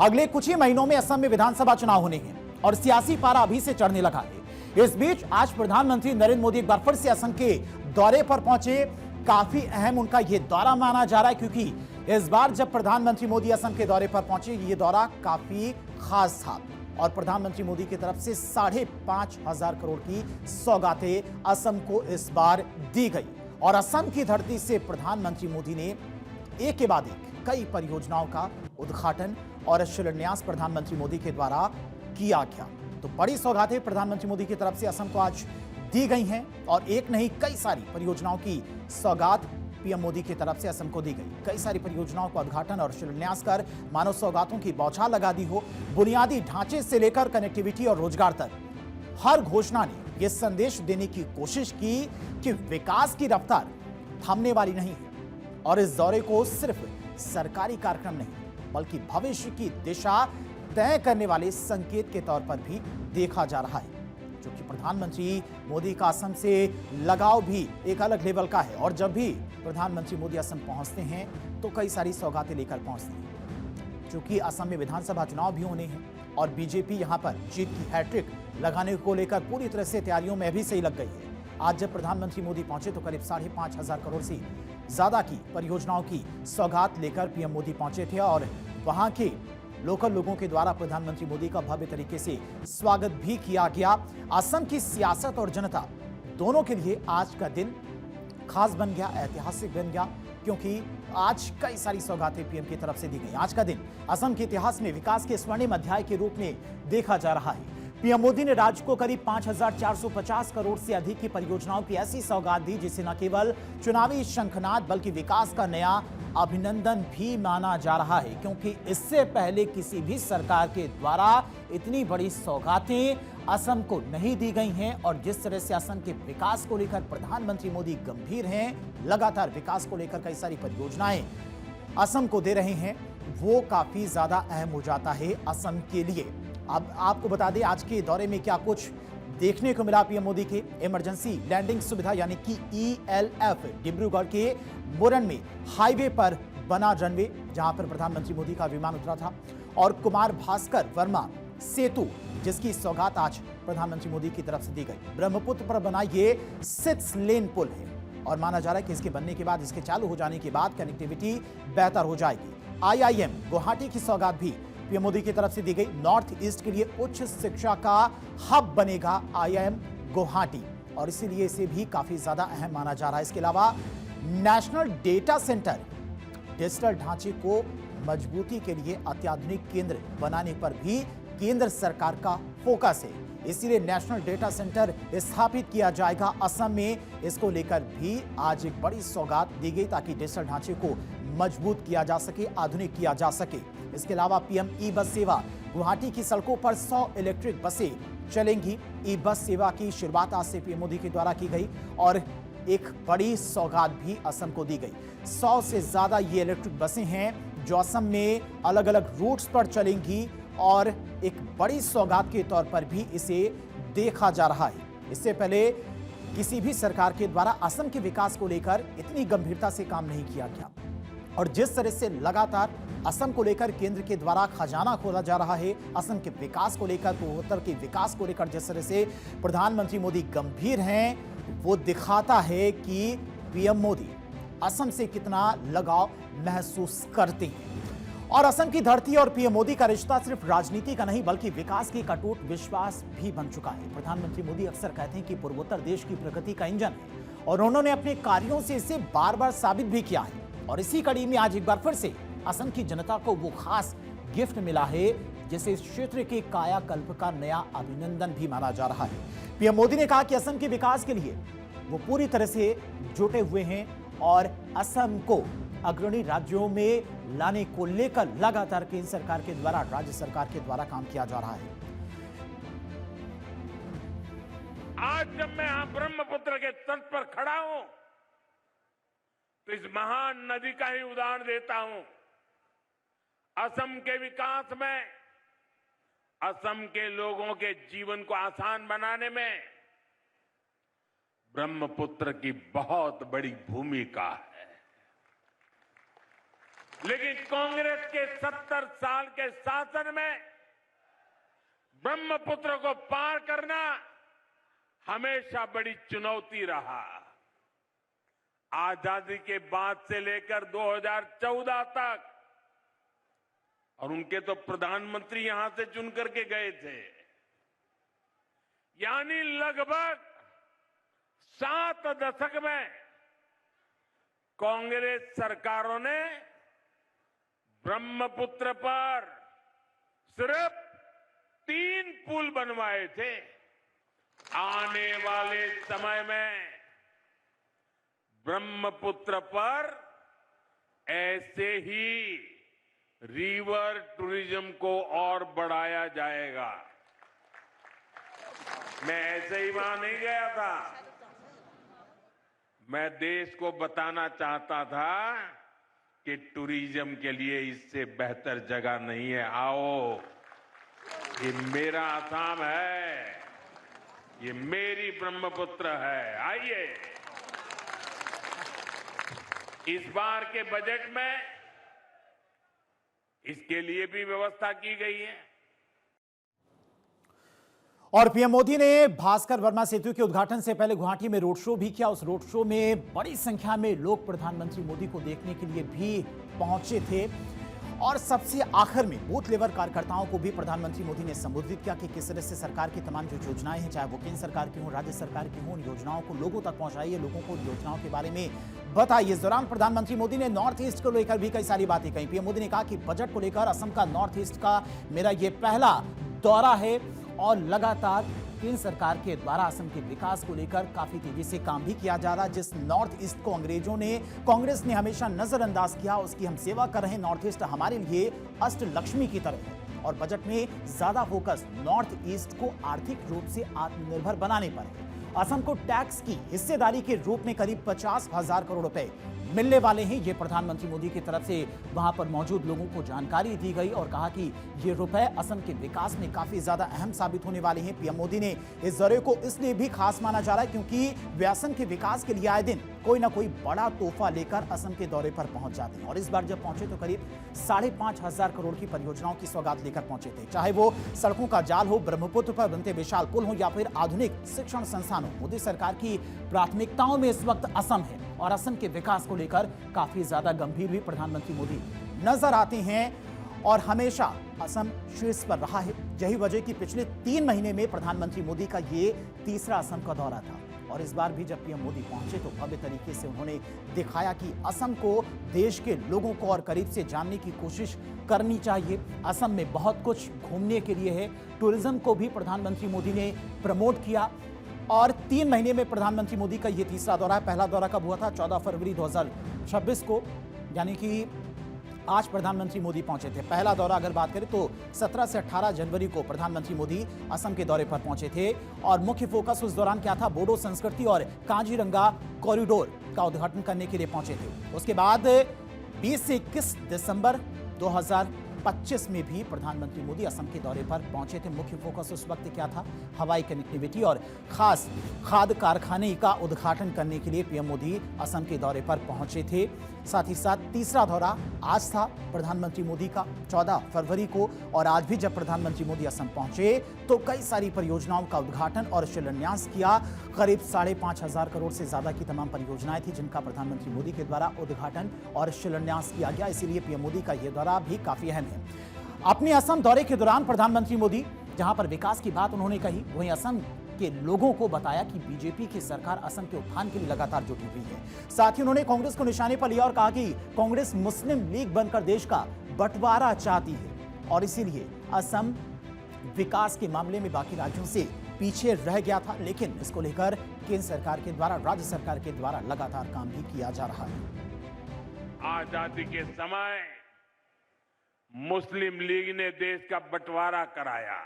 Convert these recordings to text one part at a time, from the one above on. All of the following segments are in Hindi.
अगले कुछ ही महीनों में असम में विधानसभा चुनाव होने हैं और सियासी पारा अभी से चढ़ने लगा है। इस बीच आज प्रधानमंत्री नरेंद्र मोदी एक बार फिर से असम के दौरे पर पहुंचे। काफी अहम उनका यह दौरा माना जा रहा है, क्योंकि इस बार जब प्रधानमंत्री मोदी असम के दौरे पर पहुंचे, यह दौरा काफी खास था और प्रधानमंत्री मोदी की तरफ से 5,500 करोड़ की सौगातें असम को इस बार दी गई और असम की धरती से प्रधानमंत्री मोदी ने एक के बाद एक कई परियोजनाओं का उद्घाटन और शिलान्यास प्रधानमंत्री मोदी के द्वारा किया गया। तो बड़ी सौगातें प्रधानमंत्री मोदी की तरफ से असम को आज दी गई हैं और एक नहीं कई सारी परियोजनाओं की सौगात पीएम मोदी की तरफ से असम को दी गई। कई सारी परियोजनाओं का उद्घाटन और शिलान्यास कर मानव सौगातों की बौछार लगा दी हो। बुनियादी ढांचे से लेकर कनेक्टिविटी और रोजगार तक हर घोषणा ने यह संदेश देने की कोशिश की कि विकास की रफ्तार थमने वाली नहीं है और इस दौरे को सिर्फ सरकारी कार्यक्रम नहीं बल्कि भविष्य की दिशा तय करने वाले संकेत के तौर पर भी देखा जा रहा है। क्योंकि प्रधानमंत्री मोदी का असम से लगाव भी एक अलग लेवल का है और जब भी प्रधानमंत्री मोदी असम पहुंचते हैं तो कई सारी सौगातें लेकर पहुंचते हैं। क्योंकि असम में विधानसभा चुनाव भी होने हैं और बीजेपी यहां पर जीत की हैट्रिक लगाने को लेकर पूरी तरह से तैयारियों में भी सही लग गई है। आज जब प्रधानमंत्री मोदी पहुंचे तो करीब 5,500 करोड़ से ज्यादा की परियोजनाओं की सौगात लेकर पीएम मोदी पहुंचे थे और वहां के लोकल लोगों के द्वारा प्रधानमंत्री मोदी का भव्य तरीके से स्वागत भी किया गया। असम की सियासत और जनता दोनों के लिए आज का दिन खास बन गया, ऐतिहासिक बन गया, क्योंकि आज कई सारी सौगातें पीएम की तरफ से दी गई। आज का दिन असम के इतिहास में विकास के स्वर्णिम अध्याय के रूप में देखा जा रहा है। पीएम मोदी ने राज्य को करीब 5,450 करोड़ से अधिक की परियोजनाओं की ऐसी सौगात दी जिसे न केवल चुनावी शंखनाद बल्कि विकास का नया अभिनंदन भी माना जा रहा है, क्योंकि इससे पहले किसी भी सरकार के द्वारा इतनी बड़ी सौगातें असम को नहीं दी गई हैं और जिस तरह से असम के विकास को लेकर प्रधानमंत्री मोदी गंभीर हैं, लगातार विकास को लेकर कई सारी परियोजनाएं असम को दे रहे हैं, वो काफी ज्यादा अहम हो जाता है असम के लिए। अब आपको बता दें आज के दौरे में क्या कुछ देखने को मिला। पीएम मोदी के इमरजेंसी लैंडिंग सुविधा यानी कि ELF डिब्रूगढ़ के मोरन में हाईवे पर बना रनवे जहां पर प्रधानमंत्री मोदी का विमान उतरा था और कुमार भास्कर वर्मा सेतु जिसकी सौगात आज प्रधानमंत्री मोदी की तरफ से दी गई। ब्रह्मपुत्र पर बना ये 6 लेन पुल है और माना जा रहा है कि इसके बनने के बाद, इसके चालू हो जाने के बाद कनेक्टिविटी बेहतर हो जाएगी। IIM गुवाहाटी की सौगात भी पीएम मोदी की तरफ से दी गई। नॉर्थ ईस्ट के लिए उच्च शिक्षा का हब बनेगा IIM गुवाहाटी और इसीलिए इसे भी काफी ज्यादा अहम माना जा रहा है। इसके अलावा नेशनल डेटा सेंटर डिजिटल ढांचे को मजबूती के लिए अत्याधुनिक केंद्र बनाने पर भी केंद्र सरकार का फोकस है, इसीलिए नेशनल डेटा सेंटर स्थापित किया जाएगा असम में। इसको लेकर भी आज एक बड़ी सौगात दी गई ताकि डिजिटल ढांचे को मजबूत किया जा सके, आधुनिक किया जा सके। इसके अलावा पीएम ई बस सेवा, गुवाहाटी की सड़कों पर 100 इलेक्ट्रिक बसें चलेंगी। ई बस सेवा की शुरुआत आज से पीएम मोदी के द्वारा की गई और एक बड़ी सौगात भी असम को दी गई। 100 से ज्यादा ये इलेक्ट्रिक बसें हैं जो असम में अलग अलग रूट्स पर चलेंगी और एक बड़ी सौगात के तौर पर भी इसे देखा जा रहा है। इससे पहले किसी भी सरकार के द्वारा असम के विकास को लेकर इतनी गंभीरता से काम नहीं किया गया और जिस तरह से लगातार असम को लेकर केंद्र के द्वारा खजाना खोला जा रहा है, असम के विकास को लेकर, पूर्वोत्तर के विकास को लेकर जिस तरह से प्रधानमंत्री मोदी गंभीर हैं, वो दिखाता है कि पीएम मोदी असम से कितना लगाव महसूस करते हैं। और असम की धरती और पीएम मोदी का रिश्ता सिर्फ राजनीति का नहीं बल्कि विकास की अटूट विश्वास भी बन चुका है। प्रधानमंत्री मोदी अक्सर कहते हैं कि पूर्वोत्तर देश की प्रगति का इंजन है और उन्होंने अपने कार्यों से इसे बार बार साबित भी किया है और इसी कड़ी में आज एक बार फिर से असम की जनता को वो खास गिफ्ट मिला है जिसे इस क्षेत्र के कायाकल्प का नया अभिनंदन भी माना जा रहा है। पीएम मोदी ने कहा कि असम के विकास के लिए वो पूरी तरह से जुटे हुए हैं और असम को अग्रणी राज्यों में लाने को लेकर लगातार केंद्र सरकार के द्वारा, राज्य सरकार के द्वारा काम किया जा रहा है। आज जब मैं यहां ब्रह्मपुत्र के तट पर खड़ा हूं तो इस महान नदी का ही उदाहरण देता हूं। असम के विकास में, असम के लोगों के जीवन को आसान बनाने में ब्रह्मपुत्र की बहुत बड़ी भूमिका है। लेकिन कांग्रेस के 70 साल के शासन में ब्रह्मपुत्र को पार करना हमेशा बड़ी चुनौती रहा। आजादी के बाद से लेकर 2014 तक, और उनके तो प्रधानमंत्री यहां से चुन करके गए थे, यानी लगभग 7 दशक में कांग्रेस सरकारों ने ब्रह्मपुत्र पर सिर्फ 3 पुल बनवाए थे। आने वाले समय में ब्रह्मपुत्र पर ऐसे ही रिवर टूरिज्म को और बढ़ाया जाएगा। मैं ऐसे ही वहां नहीं गया था, मैं देश को बताना चाहता था कि टूरिज्म के लिए इससे बेहतर जगह नहीं है। आओ, ये मेरा असम है, ये मेरी ब्रह्मपुत्र है, आइए। इस बार के बजट में इसके लिए भी व्यवस्था की गई है। और पीएम मोदी ने भास्कर वर्मा सेतु के उद्घाटन से पहले गुवाहाटी में रोड शो भी किया। उस रोड शो में बड़ी संख्या में लोग प्रधानमंत्री मोदी को देखने के लिए भी पहुंचे थे। और सबसे आखिर में बूथ लेवल कार्यकर्ताओं को भी प्रधानमंत्री मोदी ने संबोधित किया कि किस तरह से सरकार की तमाम जो योजनाएं हैं, चाहे वो केंद्र सरकार की हो, राज्य सरकार की हो, उन योजनाओं को लोगों तक पहुंचाइए, लोगों को योजनाओं के बारे में बताइए। इस दौरान प्रधानमंत्री मोदी ने नॉर्थ ईस्ट को लेकर भी कई सारी बातें कही। पीएम मोदी ने कहा कि बजट को लेकर असम का नॉर्थ ईस्ट का मेरा ये पहला दौरा है और लगातार केंद्र सरकार के द्वारा असम के विकास को लेकर काफी तेजी से काम भी किया जा रहा है। जिस नॉर्थ ईस्ट को कांग्रेस ने हमेशा नजरअंदाज किया, उसकी हम सेवा कर रहे हैं। नॉर्थ ईस्ट हमारे लिए अष्ट लक्ष्मी की तरह है और बजट में ज्यादा फोकस नॉर्थ ईस्ट को आर्थिक रूप से आत्मनिर्भर बनाने पर है। असम को टैक्स की हिस्सेदारी के रूप में करीब 50,000 करोड़ रुपए मिलने वाले हैं। ये प्रधानमंत्री मोदी की तरफ से वहां पर मौजूद लोगों को जानकारी दी गई और कहा कि ये रुपए असम के विकास में काफी ज्यादा अहम साबित होने वाले हैं। पीएम मोदी ने इस दौरे को इसलिए भी खास माना जा रहा है क्योंकि वे असम के विकास के लिए आए दिन कोई ना कोई बड़ा तोहफा लेकर असम के दौरे पर पहुंच जाते हैं। और इस बार जब पहुंचे तो करीब 5,500 करोड़ की परियोजनाओं की सौगात लेकर पहुंचे थे। चाहे वो सड़कों का जाल हो, ब्रह्मपुत्र पर बनते विशाल पुल हो या फिर आधुनिक शिक्षण संस्थान हो, मोदी सरकार की प्राथमिकताओं में इस वक्त असम है और असम के विकास को लेकर काफी ज्यादा गंभीर भी प्रधानमंत्री मोदी नजर आते हैं और हमेशा असम शीर्ष पर रहा है। यही वजह कि पिछले 3 महीने में प्रधानमंत्री मोदी का ये तीसरा असम का दौरा था और इस बार भी जब पीएम मोदी पहुंचे तो भव्य तरीके से उन्होंने दिखाया कि असम को देश के लोगों को और करीब से जानने की कोशिश करनी चाहिए। असम में बहुत कुछ घूमने के लिए है। टूरिज्म को भी प्रधानमंत्री मोदी ने प्रमोट किया और 3 महीने में प्रधानमंत्री मोदी का यह तीसरा दौरा है। पहला दौरा कब हुआ था? 14 फरवरी 2026 को, यानी कि आज प्रधानमंत्री मोदी पहुंचे थे। पहला दौरा अगर बात करें तो 17 से 18 जनवरी को प्रधानमंत्री मोदी असम के दौरे पर पहुंचे थे और मुख्य फोकस उस दौरान क्या था? बोडो संस्कृति और काजीरंगा कॉरिडोर का उद्घाटन करने के लिए पहुंचे थे। उसके बाद 20 से 21 दिसंबर 2025 में भी प्रधानमंत्री मोदी असम के दौरे पर पहुंचे थे। मुख्य फोकस उस वक्त क्या था? हवाई कनेक्टिविटी और खास खाद कारखाने का उद्घाटन करने के लिए पीएम मोदी असम के दौरे पर पहुंचे थे। साथ ही साथ तीसरा दौरा आज था प्रधानमंत्री मोदी का 14 फरवरी को और आज भी जब प्रधानमंत्री मोदी असम पहुंचे तो कई सारी परियोजनाओं का उद्घाटन और शिलान्यास किया। करीब 5,500 करोड़ से ज्यादा की तमाम परियोजनाएं थी जिनका प्रधानमंत्री मोदी के द्वारा उद्घाटन और शिलान्यास किया गया। इसीलिए पीएम मोदी का यह दौरा भी काफी अहम है। अपने असम दौरे के दौरान प्रधानमंत्री मोदी जहां पर विकास की बात उन्होंने कही, वहीं असम के लोगों को बताया कि बीजेपी की सरकार असम के उत्थान के लिए लगातार जुटी हुई है। साथ ही उन्होंने कांग्रेस को निशाने पर लिया और कहा कि कांग्रेस मुस्लिम लीग बनकर देश का बंटवारा चाहती है और इसीलिए असम विकास के मामले में बाकी राज्यों से पीछे रह गया था, लेकिन इसको लेकर केंद्र सरकार के द्वारा, राज्य सरकार के द्वारा लगातार काम भी किया जा रहा है। आजादी के समय मुस्लिम लीग ने देश का बंटवारा कराया।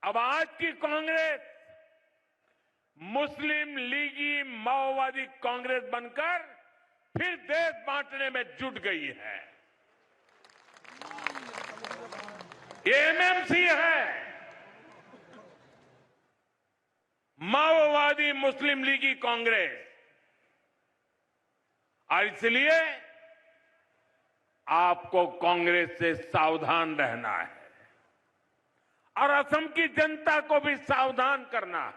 अब आज की कांग्रेस मुस्लिम लीगी माओवादी कांग्रेस बनकर फिर देश बांटने में जुट गई है। ये एमएमसी है, माओवादी मुस्लिम लीगी कांग्रेस, और इसलिए आपको कांग्रेस से सावधान रहना है और असम की जनता को भी सावधान करना है।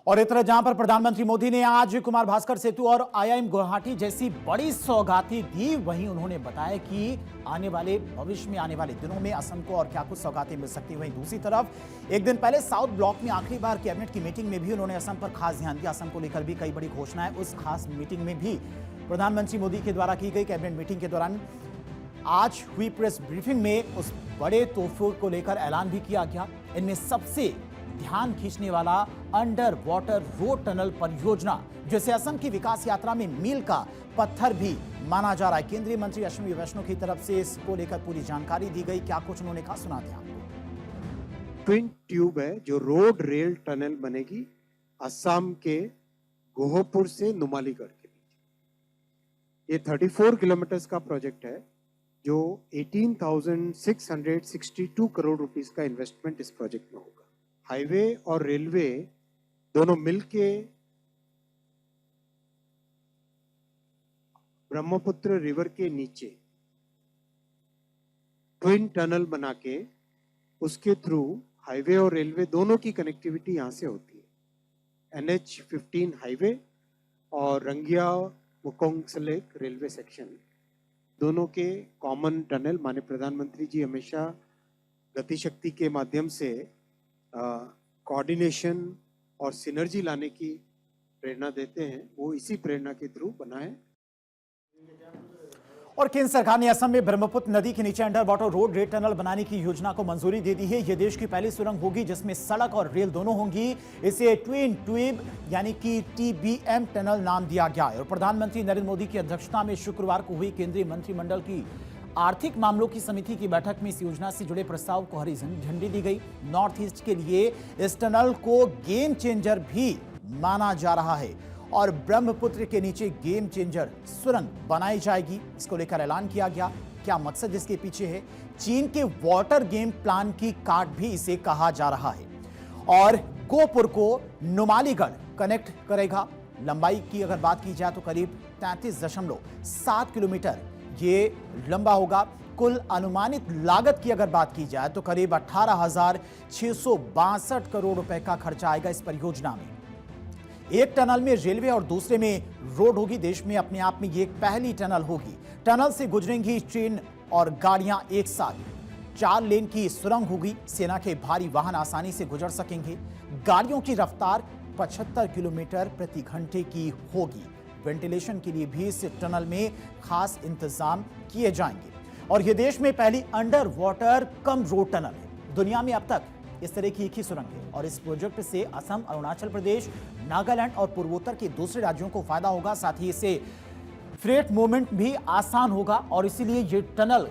और इस तरह जहां पर प्रधानमंत्री मोदी ने आज कुमार भास्कर सेतु और IIM गुवाहाटी जैसी बड़ी सौगातें दी, वहीं उन्होंने बताया कि आने वाले भविष्य में, आने वाले दिनों में असम को और क्या कुछ सौगातें मिल सकती हैं। वहीं दूसरी तरफ एक दिन पहले साउथ ब्लॉक में आखिरी बार कैबिनेट की मीटिंग में भी उन्होंने असम पर खास ध्यान दिया। असम को लेकर भी कई बड़ी घोषणाएं उस खास मीटिंग में भी प्रधानमंत्री मोदी के द्वारा की गई। कैबिनेट मीटिंग के दौरान आज हुई प्रेस ब्रीफिंग में उस बड़े तोहफे को लेकर ऐलान भी किया गया। इनमें सबसे ध्यान खींचने वाला अंडर वाटर रोड टनल परियोजना, जिसे असम की विकास यात्रा में मील का पत्थर भी माना जा रहा है। केंद्रीय मंत्री अश्विनी वैष्णव की तरफ से इसको लेकर पूरी जानकारी दी गई। क्या कुछ उन्होंने कहा, सुनाते हैं आपको। ट्विन ट्यूब है जो रोड रेल टनल बनेगी असम के गोहपुर से नुमालीगढ़ के बीच। ये 34 किलोमीटर का प्रोजेक्ट है जो 18,662 करोड़ रुपीस का इन्वेस्टमेंट इस प्रोजेक्ट में होगा। हाईवे और रेलवे दोनों मिलके ब्रह्मपुत्र रिवर के नीचे ट्विन टनल बना के उसके थ्रू हाईवे और रेलवे दोनों की कनेक्टिविटी यहां से होती है। NH-15 हाईवे और रंगिया मुकोंगसेलेक रेलवे सेक्शन दोनों के कॉमन टनल। माननीय प्रधानमंत्री जी हमेशा गति शक्ति के माध्यम से कोऑर्डिनेशन और सिनर्जी लाने की प्रेरणा देते हैं, वो इसी प्रेरणा के थ्रू बना है। और केंद्र सरकार ने असम में ब्रह्मपुत्र नदी के नीचे under water road rail tunnel बनाने की योजना को मंजूरी दे दी है। यह देश की पहली सुरंग होगी जिसमें सड़क और रेल दोनों होंगी। इसे ट्विन ट्यूब यानी कि TBM टनल नाम दिया गया है। और प्रधानमंत्री नरेंद्र मोदी की अध्यक्षता में शुक्रवार को हुई केंद्रीय मंत्रिमंडल की आर्थिक मामलों की समिति की बैठक में इस योजना से जुड़े प्रस्ताव को हरी झंडी दी गई। नॉर्थ ईस्ट के लिए इस टनल को गेम चेंजर भी माना जा रहा है और ब्रह्मपुत्र के नीचे गेम चेंजर सुरंग बनाई जाएगी। इसको लेकर ऐलान किया गया। क्या मकसद इसके पीछे है? चीन के वाटर गेम प्लान की काट भी इसे कहा जा रहा है। और गोहपुर को नुमालीगढ़ कनेक्ट करेगा। लंबाई की अगर बात की जाए तो करीब 33.7 किलोमीटर ये लंबा होगा। कुल अनुमानित लागत की अगर बात की जाए तो करीब 18,662 करोड़ रुपए का खर्चा आएगा इस परियोजना में। एक टनल में रेलवे और दूसरे में रोड होगी। देश में अपने आप में ये एक पहली टनल होगी। टनल से गुजरेंगी ट्रेन और गाड़ियां एक साथ। 4 लेन की सुरंग होगी। सेना के भारी वाहन आसानी से गुजर सकेंगे। गाड़ियों की रफ्तार 75 किलोमीटर प्रति घंटे की होगी। वेंटिलेशन के लिए भी इस टनल में खास इंतजाम किए जाएंगे। और यह देश में पहली under water cum road tunnel है। दुनिया में अब तक इस तरह की एक ही सुरंग है और इस प्रोजेक्ट से असम, अरुणाचल प्रदेश, नागालैंड और पूर्वोत्तर के दूसरे राज्यों को फायदा होगा। साथ ही इससे फ्रेट मूवमेंट भी आसान होगा और इसीलिए ये टनल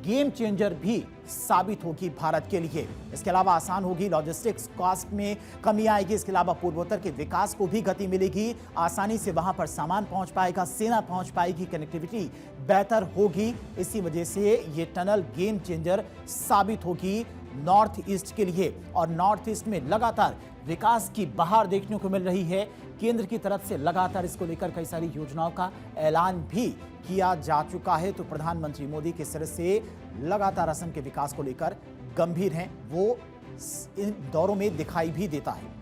गेम चेंजर भी साबित होगी भारत के लिए। इसके अलावा आसान होगी, लॉजिस्टिक्स कॉस्ट में कमी आएगी। इसके अलावा पूर्वोत्तर के विकास को भी गति मिलेगी। आसानी से वहां पर सामान पहुंच पाएगा, सेना पहुंच पाएगी, कनेक्टिविटी बेहतर होगी। इसी वजह से ये टनल गेम चेंजर साबित होगी नॉर्थ ईस्ट के लिए। और नॉर्थ ईस्ट में लगातार विकास की बहार देखने को मिल रही है। केंद्र की तरफ से लगातार इसको लेकर कई सारी योजनाओं का ऐलान भी किया जा चुका है। तो प्रधानमंत्री मोदी के सिर से लगातार असम के विकास को लेकर गंभीर हैं, वो इन दौरों में दिखाई भी देता है।